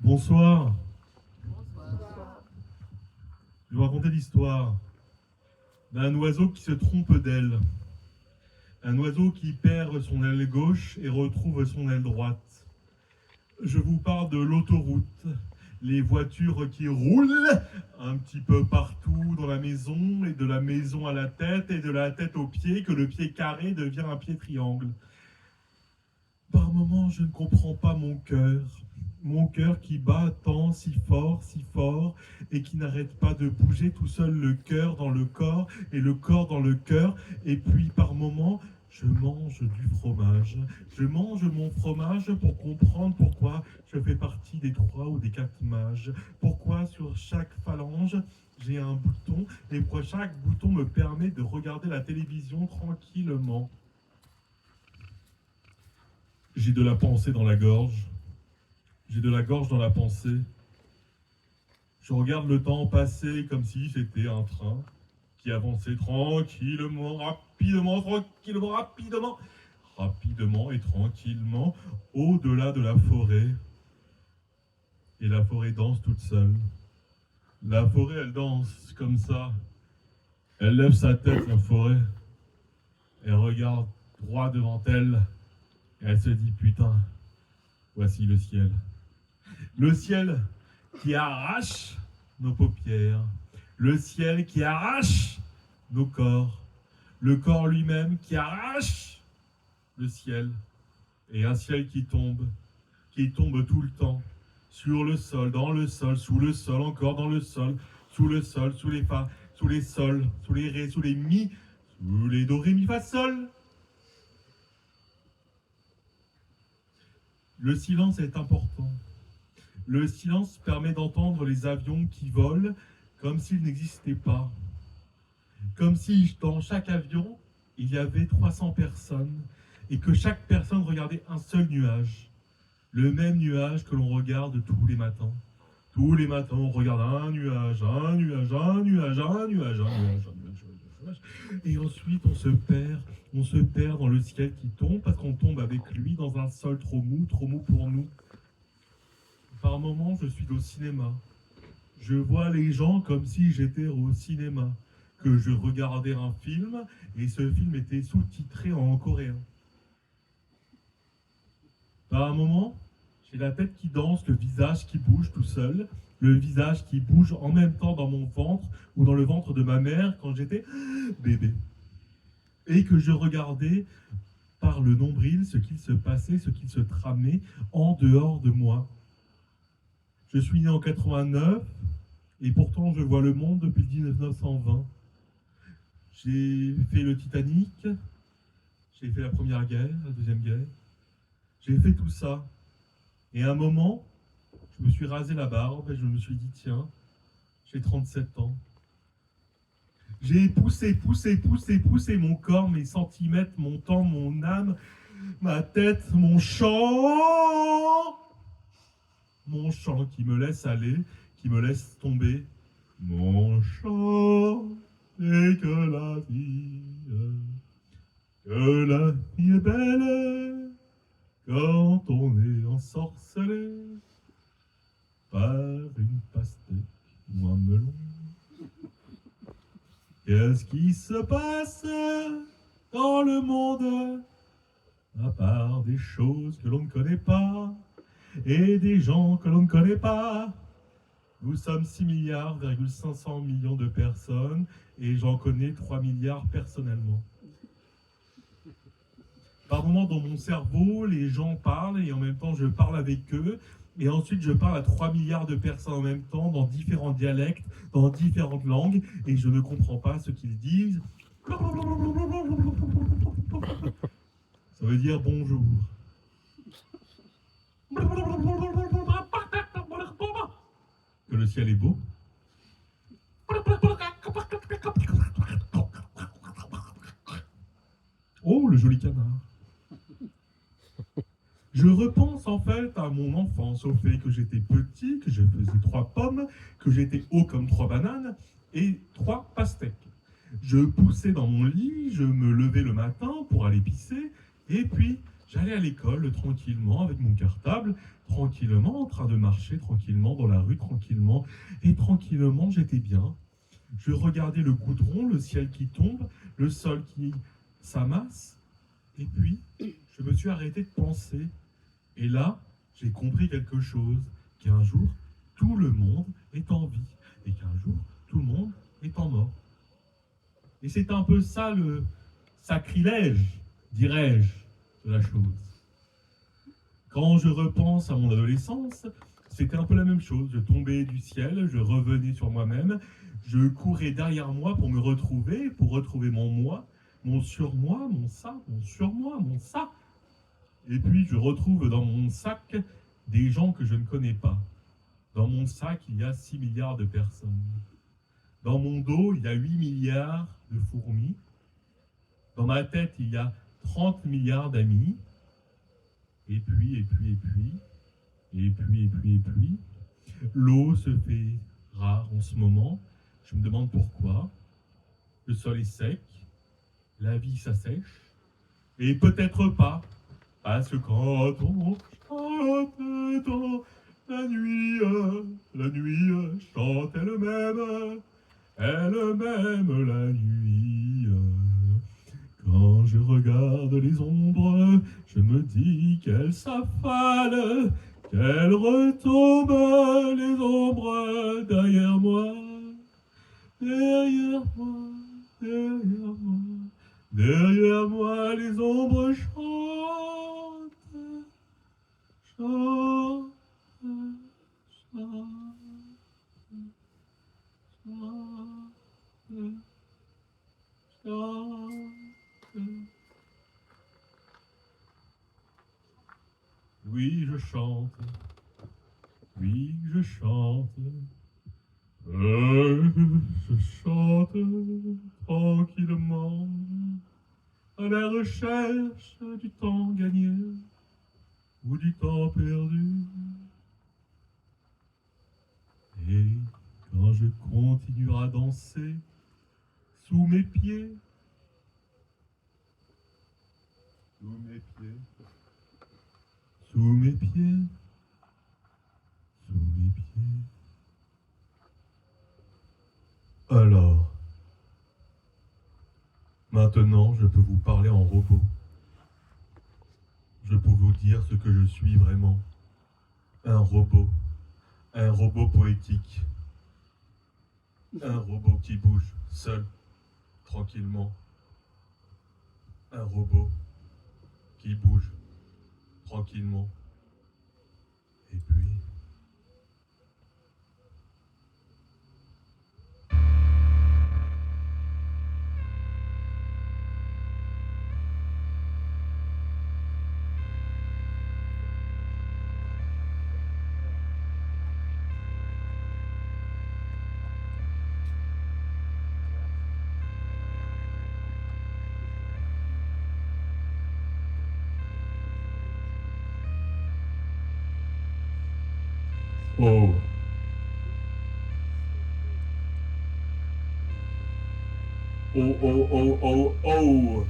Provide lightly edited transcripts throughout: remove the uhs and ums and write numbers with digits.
Bonsoir. Je vais vous raconter l'histoire d'un oiseau qui se trompe d'aile. Un oiseau qui perd son aile gauche et retrouve son aile droite. Je vous parle de l'autoroute, les voitures qui roulent un petit peu partout dans la maison, et de la maison à la tête, et de la tête au pied, que le pied carré devient un pied triangle. Par moments, je ne comprends pas mon cœur qui bat tant, si fort, et qui n'arrête pas de bouger tout seul, le cœur dans le corps, et le corps dans le cœur, et puis par moments, je mange du fromage. Je mange mon fromage pour comprendre pourquoi je fais partie des 3 ou des 4 mages. Pourquoi sur chaque phalange, j'ai un bouton, et pourquoi chaque bouton me permet de regarder la télévision tranquillement. J'ai de la pensée dans la gorge. J'ai de la gorge dans la pensée. Je regarde le temps passer comme si c'était un train qui avançait tranquillement, rapidement et tranquillement, au-delà de la forêt. Et la forêt danse toute seule. La forêt, elle danse comme ça. Elle lève sa tête, la forêt. Elle regarde droit devant elle. Et elle se dit, putain, voici le ciel. Le ciel qui arrache nos paupières. Le ciel qui arrache nos corps. Le corps lui-même qui arrache le ciel. Et un ciel qui tombe tout le temps. Sur le sol, dans le sol, sous le sol, encore dans le sol, sous le sol, sous les fa, sous les sols, sous les ré, sous les mi, sous les do, ré, mi, fa, sol. Le silence est important. Le silence permet d'entendre les avions qui volent comme s'ils n'existaient pas. Comme si dans chaque avion, il y avait 300 personnes et que chaque personne regardait un seul nuage. Le même nuage que l'on regarde tous les matins. Tous les matins, on regarde un nuage, un nuage, un nuage, un nuage, un nuage, un nuage. Et ensuite, on se perd dans le ciel qui tombe parce qu'on tombe avec lui dans un sol trop mou pour nous. Par moments, je suis au cinéma. Je vois les gens comme si j'étais au cinéma, que je regardais un film et ce film était sous-titré en coréen. Par un moment, j'ai la tête qui danse, le visage qui bouge tout seul, le visage qui bouge en même temps dans mon ventre ou dans le ventre de ma mère quand j'étais bébé. Et que je regardais par le nombril ce qu'il se passait, ce qu'il se tramait en dehors de moi. Je suis né en 89 et pourtant je vois le monde depuis 1920. J'ai fait le Titanic, j'ai fait la Première Guerre, la Deuxième Guerre. J'ai fait tout ça. Et à un moment, je me suis rasé la barbe et je me suis dit, tiens, j'ai 37 ans. J'ai poussé mon corps, mes centimètres, mon temps, mon âme, ma tête, mon chant. Mon chant qui me laisse aller, qui me laisse tomber. Mon chant, c'est que la vie est belle quand on est ensorcelé par une pastèque ou un melon. Qu'est-ce qui se passe dans le monde à part des choses que l'on ne connaît pas et des gens que l'on ne connaît pas? Nous sommes 6 milliards, 500 millions de personnes et j'en connais 3 milliards personnellement. Par moments dans mon cerveau, les gens parlent et en même temps je parle avec eux. Et ensuite je parle à 3 milliards de personnes en même temps, dans différents dialectes, dans différentes langues, et je ne comprends pas ce qu'ils disent. Ça veut dire bonjour. Que le ciel est beau. Oh, le joli canard. Je repense en fait à mon enfance, au fait que j'étais petit, que je faisais 3 pommes, que j'étais haut comme 3 bananes et 3 pastèques. Je poussais dans mon lit, je me levais le matin pour aller pisser, et puis J'allais à l'école tranquillement avec mon cartable, tranquillement en train de marcher tranquillement dans la rue tranquillement et tranquillement j'étais bien. Je regardais le goudron, le ciel qui tombe, le sol qui s'amasse et puis je me suis arrêté de penser. Et là, j'ai compris quelque chose, qu'un jour, tout le monde est en vie et qu'un jour, tout le monde est en mort. Et c'est un peu ça le sacrilège, dirais-je, de la chose. Quand je repense à mon adolescence, c'était un peu la même chose. Je tombais du ciel, je revenais sur moi-même, je courais derrière moi pour retrouver mon moi, mon surmoi, mon ça, mon surmoi, mon ça. Et puis je retrouve dans mon sac des gens que je ne connais pas. Dans mon sac, il y a 6 milliards de personnes. Dans mon dos, il y a 8 milliards de fourmis. Dans ma tête, il y a 30 milliards d'amis. Et puis, l'eau se fait rare en ce moment. Je me demande pourquoi. Le sol est sec, la vie s'assèche. Et peut-être pas, parce que quand on chante dans la nuit chante elle-même la nuit. Quand je regarde les ombres, je me dis qu'elles s'affalent, qu'elles retombent, les ombres derrière moi, derrière moi, derrière moi. Derrière moi, les ombres chantent, chantent, chantent, chantent, chantent. Oui, je chante, oui, je chante. Je chante tranquillement à la recherche du temps gagné ou du temps perdu. Et quand je continuerai à danser sous mes pieds, sous mes pieds, sous mes pieds, sous mes pieds. Alors, maintenant, je peux vous parler en robot. Je peux vous dire ce que je suis vraiment. Un robot poétique. Un robot qui bouge seul, tranquillement. Un robot qui bouge tranquillement. Et puis... Oh. Oh, oh, oh, oh, oh.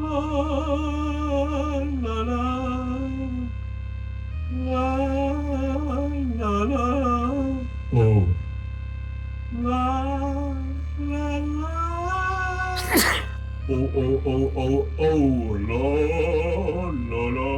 La, la, la. La, la, la. Oh. La, la, la. Oh, oh, oh, oh, oh. La, la, la.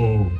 Oh.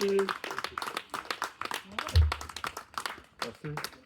Merci. Merci.